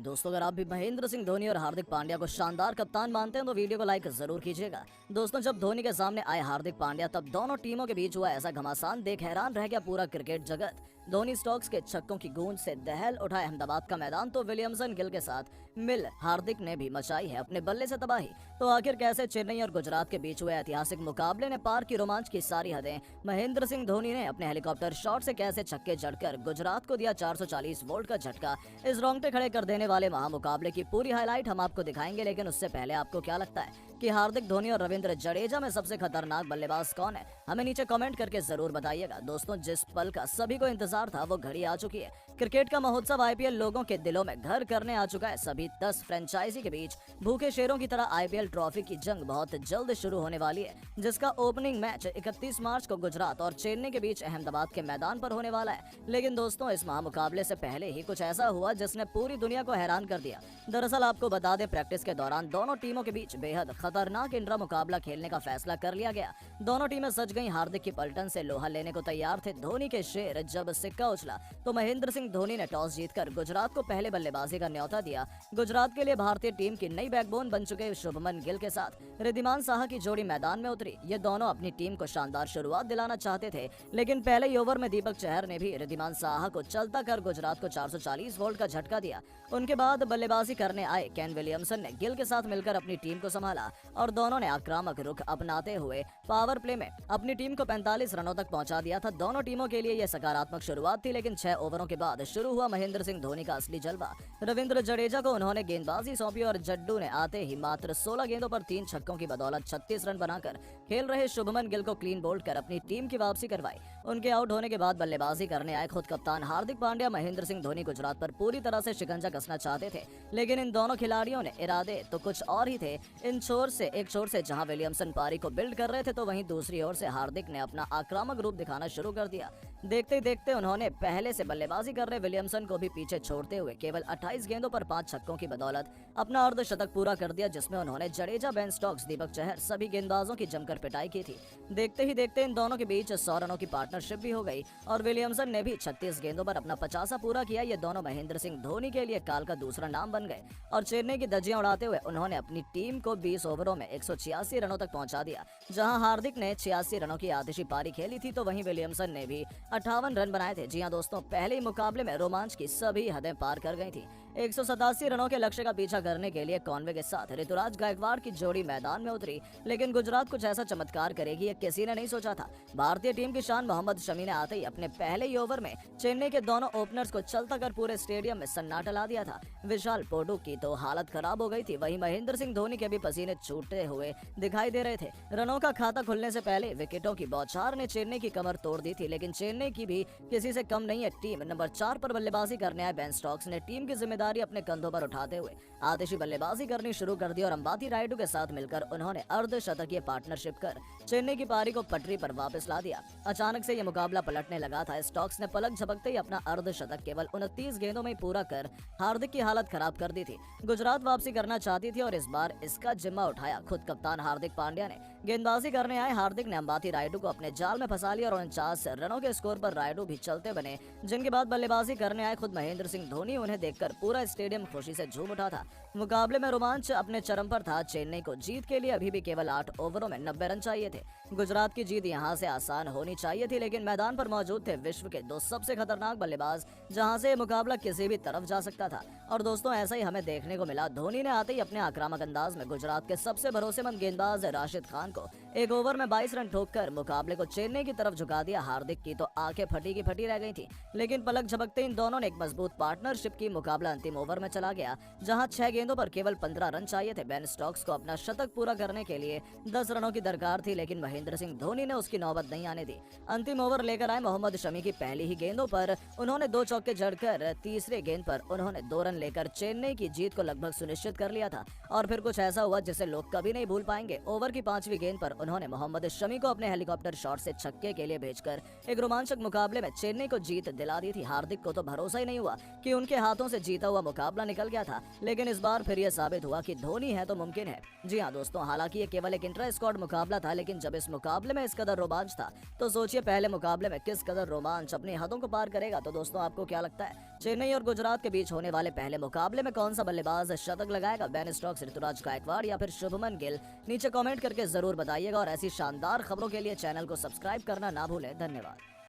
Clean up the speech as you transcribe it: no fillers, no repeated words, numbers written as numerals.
दोस्तों, अगर आप भी महेंद्र सिंह धोनी और हार्दिक पांड्या को शानदार कप्तान मानते हैं तो वीडियो को लाइक जरूर कीजिएगा। दोस्तों, जब धोनी के सामने आए हार्दिक पांड्या तब दोनों टीमों के बीच हुआ ऐसा घमासान देख हैरान रह गया पूरा क्रिकेट जगत। धोनी स्टोक्स के छक्कों की गूंज से दहल उठा अहमदाबाद का मैदान तो विलियमसन गिल के साथ मिल हार्दिक ने भी मचाई है अपने बल्ले से तबाही। तो आखिर कैसे चेन्नई और गुजरात के बीच हुए ऐतिहासिक मुकाबले ने पार की रोमांच की सारी हदें। महेंद्र सिंह धोनी ने अपने हेलीकॉप्टर शॉट से कैसे छक्के जड़कर गुजरात को दिया 440 वोल्ट का झटका। इस रोंगटे खड़े कर देने वाले महामुकाबले की पूरी हाईलाइट हम आपको दिखाएंगे, लेकिन उससे पहले आपको क्या लगता है कि हार्दिक धोनी और रविंद्र जडेजा में सबसे खतरनाक बल्लेबाज कौन है? हमें नीचे कमेंट करके जरूर बताइएगा। दोस्तों, जिस पल का सभी को इंतजार था वो घड़ी आ चुकी है। क्रिकेट का महोत्सव आईपीएल लोगों के दिलों में घर करने आ चुका है। सभी 10 फ्रेंचाइजी के बीच भूखे शेरों की तरह आईपीएल ट्रॉफी की जंग बहुत जल्द शुरू होने वाली है, जिसका ओपनिंग मैच 31 मार्च को गुजरात और चेन्नई के बीच अहमदाबाद के मैदान पर होने वाला है। लेकिन दोस्तों, इस महामुकाबले से पहले ही कुछ ऐसा हुआ जिसने पूरी दुनिया को हैरान कर दिया। दरअसल आपको बता दें, प्रैक्टिस के दौरान दोनों टीमों के बीच बेहद खतरनाक इंट्रा मुकाबला खेलने का फैसला कर लिया गया। दोनों टीमें सज गईं। हार्दिक की पलटन से लोहा लेने को तैयार थे। धोनी के शेर जब सिक्का उछला तो महेंद्र सिंह धोनी ने टॉस जीतकर गुजरात को पहले बल्लेबाजी का न्योता दिया। गुजरात के लिए भारतीय टीम की नई बैकबोन बन चुके शुभमन गिल के साथ रिद्धिमान साहा की जोड़ी मैदान में उतरी। ये दोनों अपनी टीम को शानदार शुरुआत दिलाना चाहते थे, लेकिन पहले ही ओवर में दीपक चहर ने भी रिद्धिमान साहा को चलता कर गुजरात को 440 वोल्ट का झटका दिया। उनके बाद बल्लेबाजी करने आए केन विलियमसन ने गिल के साथ मिलकर अपनी टीम को संभाला और दोनों ने आक्रामक रुख अपनाते हुए पावर प्ले में अपनी टीम को 45 रनों तक पहुंचा दिया था। दोनों टीमों के लिए यह सकारात्मक शुरुआत थी, लेकिन 6 ओवरों के बाद शुरू हुआ महेंद्र सिंह धोनी का असली जलवा। रविंद्र जडेजा को उन्होंने गेंदबाजी सौंपी और जड्डू ने आते ही मात्र 16 गेंदों पर 3 छक्कों की बदौलत 36 रन बनाकर खेल रहे शुभमन गिल को क्लीन बोल्ड कर अपनी टीम की वापसी करवाई। उनके आउट होने के बाद बल्लेबाजी करने आए खुद कप्तान हार्दिक पांड्या महेंद्र सिंह धोनी गुजरात पर पूरी तरह से शिकंजा कसना चाहते थे, लेकिन इन दोनों खिलाड़ियों ने इरादे तो कुछ और ही थे। एक छोर से जहां विलियमसन पारी को बिल्ड कर रहे थे तो वहीं दूसरी ओर से हार्दिक ने अपना आक्रामक रूप दिखाना शुरू कर दिया। देखते ही देखते उन्होंने पहले से बल्लेबाजी कर रहे विलियमसन को भी पीछे छोड़ते हुए केवल 28 गेंदों पर 5 छक्कों की बदौलत अपना अर्धशतक पूरा कर दिया, जिसमें उन्होंने जडेजा, बेन स्टोक्स, दीपक चहर सभी गेंदबाजों की जमकर पिटाई की थी। देखते ही देखते इन दोनों के बीच 100 रनों की पार्टनरशिप भी हो गई और विलियमसन ने भी 36 गेंदों पर अपना 50 पूरा किया। ये दोनों महेंद्र सिंह धोनी के लिए काल का दूसरा नाम बन गए और चेन्नई की धज्जियां उड़ाते हुए उन्होंने अपनी टीम को 20 ओवरों में 186 रनों तक पहुंचा दिया। जहां हार्दिक ने 86 रनों की आतिशी पारी खेली थी तो वहीं विलियमसन ने भी 58 रन बनाए थे। जी हां दोस्तों, पहले ही मुकाबले में रोमांच की सभी हदें पार कर गई थी। 187 रनों के लक्ष्य का पीछा करने के लिए कॉनवे के साथ ऋतुराज गायकवाड़ की जोड़ी मैदान में उतरी, लेकिन गुजरात कुछ ऐसा चमत्कार करेगी ये किसी ने नहीं सोचा था। भारतीय टीम की शान मोहम्मद शमी ने आते ही अपने पहले ही ओवर में चेन्नई के दोनों ओपनर्स को चलता कर पूरे स्टेडियम में सन्नाटा ला दिया था। विशाल पोडू की तो हालत खराब हो गई थी, वहीं महेंद्र सिंह धोनी के भी पसीने छूटते हुए दिखाई दे रहे थे। रनों का खाता खुलने से पहले विकेटों की बौछार ने चेन्नई की कमर तोड़ दी थी, लेकिन चेन्नई की भी किसी से कम नहीं है। टीम नंबर 4 पर बल्लेबाजी करने आए बेन स्टोक्स ने टीम की जिम्मेदारी अपने कंधों पर उठाते हुए आतिशी बल्लेबाजी करनी शुरू कर दी और अंबाती रायडू के साथ मिलकर उन्होंने अर्धशतकीय पार्टनरशिप कर चेन्नई की पारी को पटरी पर वापस ला दिया। अचानक से यह मुकाबला पलटने लगा था। स्टोक्स ने पलक झपकते ही अपना अर्धशतक केवल 29 गेंदों में पूरा कर हार्दिक की हालत खराब कर दी थी। गुजरात वापसी करना चाहती थी और इस बार इसका जिम्मा उठाया खुद कप्तान हार्दिक पांड्या ने। गेंदबाजी करने आए हार्दिक ने अंबाती रायडू को अपने जाल में फंसा लिया और 49 रनों के स्कोर पर रायडू भी चलते बने, जिनके बाद बल्लेबाजी करने आए खुद महेंद्र सिंह धोनी। उन्हें देखकर पूरा स्टेडियम खुशी से झूम उठा था। मुकाबले में रोमांच अपने चरम पर था। चेन्नई को जीत के लिए अभी भी केवल 8 ओवरों में 90 रन चाहिए थे। गुजरात की जीत यहां से आसान होनी चाहिए थी, लेकिन मैदान पर मौजूद थे विश्व के 2 सबसे खतरनाक बल्लेबाज, जहां से मुकाबला किसी भी तरफ जा सकता था। और दोस्तों, ऐसा ही हमें देखने को मिला। धोनी ने आते ही अपने आक्रामक अंदाज में गुजरात के सबसे भरोसेमंद गेंदबाज राशिद खान को एक ओवर में 22 रन ठोककर मुकाबले को चेन्नई की तरफ झुका दिया। हार्दिक की तो आंखें फटी की फटी रह गई थी, लेकिन पलक झपकते इन दोनों ने एक मजबूत पार्टनरशिप की। मुकाबला अंतिम ओवर में चला गया, जहां 6 गेंदों पर केवल 15 रन चाहिए थे। बेन स्टोक्स को अपना शतक पूरा करने के लिए 10 रनों की दरकार थी, लेकिन महेंद्र सिंह धोनी ने उसकी नौबत नहीं आने दी। अंतिम ओवर लेकर आए मोहम्मद शमी की पहली ही गेंदों पर उन्होंने 2 चौके जड़कर तीसरे गेंद पर उन्होंने 2 रन लेकर चेन्नई की जीत को लगभग सुनिश्चित कर लिया था। और फिर कुछ ऐसा हुआ जिसे लोग कभी नहीं भूल पाएंगे। ओवर की 5वीं गेंद पर उन्होंने मोहम्मद शमी को अपने हेलीकॉप्टर शॉट से छक्के के लिए भेजकर एक रोमांचक मुकाबले में चेन्नई को जीत दिला दी थी। हार्दिक को तो भरोसा ही नहीं हुआ कि उनके हाथों से जीता हुआ मुकाबला निकल गया था, लेकिन इस बार फिर यह साबित हुआ कि धोनी है तो मुमकिन है। जी हाँ दोस्तों, हालांकि ये केवल एक इंट्रा स्क्वाड मुकाबला था, लेकिन जब इस मुकाबले में इस कदर रोमांच था तो सोचिए पहले मुकाबले में किस कदर रोमांच अपनी हदों को पार करेगा। तो दोस्तों आपको क्या लगता है, चेन्नई और गुजरात के बीच होने वाले पहले मुकाबले में कौन सा बल्लेबाज शतक लगाएगा? बेन स्टोक्स, ऋतुराज गायकवाड़ या फिर शुभमन गिल? नीचे कमेंट करके जरूर बताइएगा और ऐसी शानदार खबरों के लिए चैनल को सब्सक्राइब करना ना भूलें। धन्यवाद।